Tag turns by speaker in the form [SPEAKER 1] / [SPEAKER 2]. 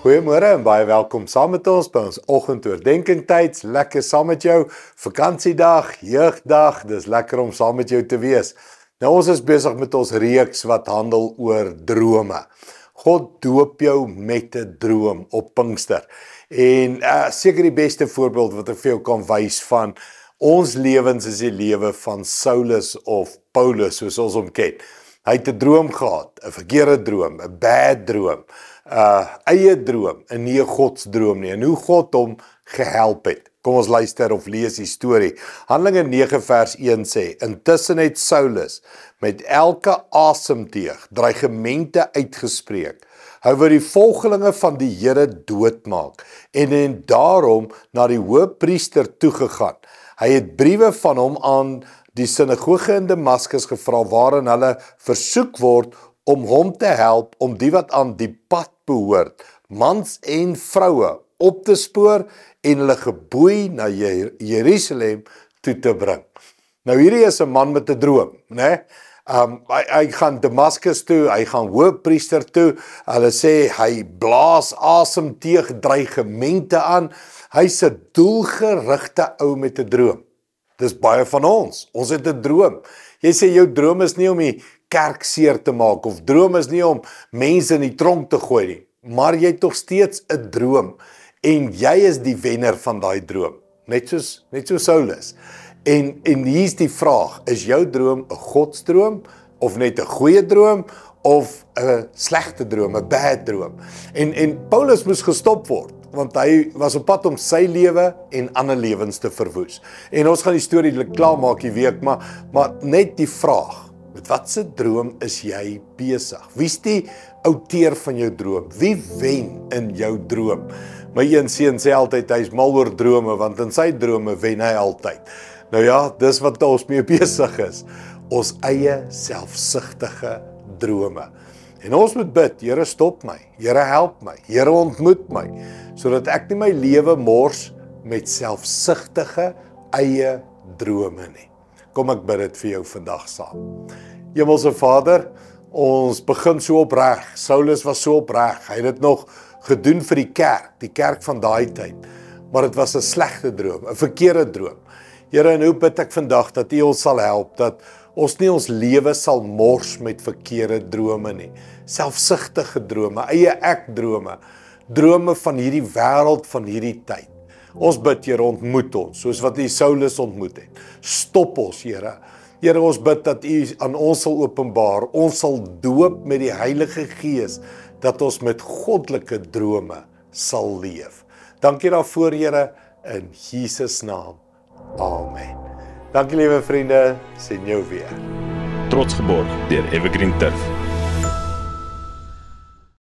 [SPEAKER 1] Goeiemôre en baie welkom saam met ons by ons oggendoordenkingtyd. Lekker saam met jou, vakansiedag, jeugdag, dis lekker om saam met jou te wees. Nou ons is besig met ons reeks wat handel oor drome. God doop jou met 'n droom op Pinkster. En seker die beste voorbeeld wat ek vir jou kan wys van ons lewens is die lewe van Saulus of Paulus soos ons hom ken. Hy het 'n droom gehad, 'n verkeerde droom, 'n bad droom, eie droom, en nie 'n godsdroom nie, en hoe God hom gehelp het. Kom ons luister of lees die storie. Handelinge 9 vers 1 sê, intussen het Saulus met elke asemteug dreigemente uitgespreek. Hy wou die volgelinge van die Here doodmaak en het daarom na die hoëpriester toegegaan. Hy het briewe van hom aan die sinagoge in Damaskus gevra waarin hulle versoek word om hom te help om die wat aan die pad behoort, mans en vroue, op te spoor en hulle geboei na Jerusalem toe te bring. Nou hierdie is 'n man met 'n droom, né? Hy gaan Damaskus toe, hy gaan hoëpriester toe. Hulle sê hy blaas asem teeg dreigemente aan. Hy's 'n doelgerigte ou met 'n droom. Dis baie van ons. Ons het 'n droom. Jy sê jou droom is nie om die kerk seer te maak of droom is nie om mense in die tronk te gooi nie, maar jy het tog steeds 'n droom en jy is die wenner van daai droom. Net so Saulus. En hier's die vraag, is jou droom 'n godsdroom of net 'n goeie droom of 'n slegte droom, 'n bad droom? En Paulus moes gestop word want hy was op pad om sy lewe en ander lewens te verwoes. En ons gaan die storie klaarmaak die week, maar net die vraag, met watse droom is jy besig? Wie's die outeur van jou droom? Wie wen in jou droom? My een seun sê altyd hy's mal oor drome, want in sy drome wen hy altyd. Nou ja, dis wat ons mee besig is. Ons eie selfsugtige drome. En ons moet bid, Here stop my, Here help my, Here ontmoet my, sodat ek nie my lewe mors met selfsugtige eie drome nie. Kom ek bid dit vir jou vandag saam. Hemelse Vader, ons begin so opreg. Saulus was so opreg. Hy het dit nog gedoen vir die kerk van daai tyd. Maar dit was 'n slegte droom, 'n verkeerde droom. Here, en hoe bid ek vandag dat U ons sal help, dat ons nie ons lewe sal mors met verkeerde drome nie. Selfsugtige drome, eie ek drome, drome van hierdie wêreld, van hierdie tyd. Ons bid, Here, ontmoet ons, soos wat U Saulus ontmoet het. Stop ons, Here. Here, ons bid dat U aan ons sal openbaar, ons sal doop met die Heilige Gees, dat ons met goddelike drome sal leef. Dankie daarvoor, Here, in Jesus naam. Amen. Dankie, liewe vriende, sien jou weer.
[SPEAKER 2] Trots geborg deur Evergreen Turf.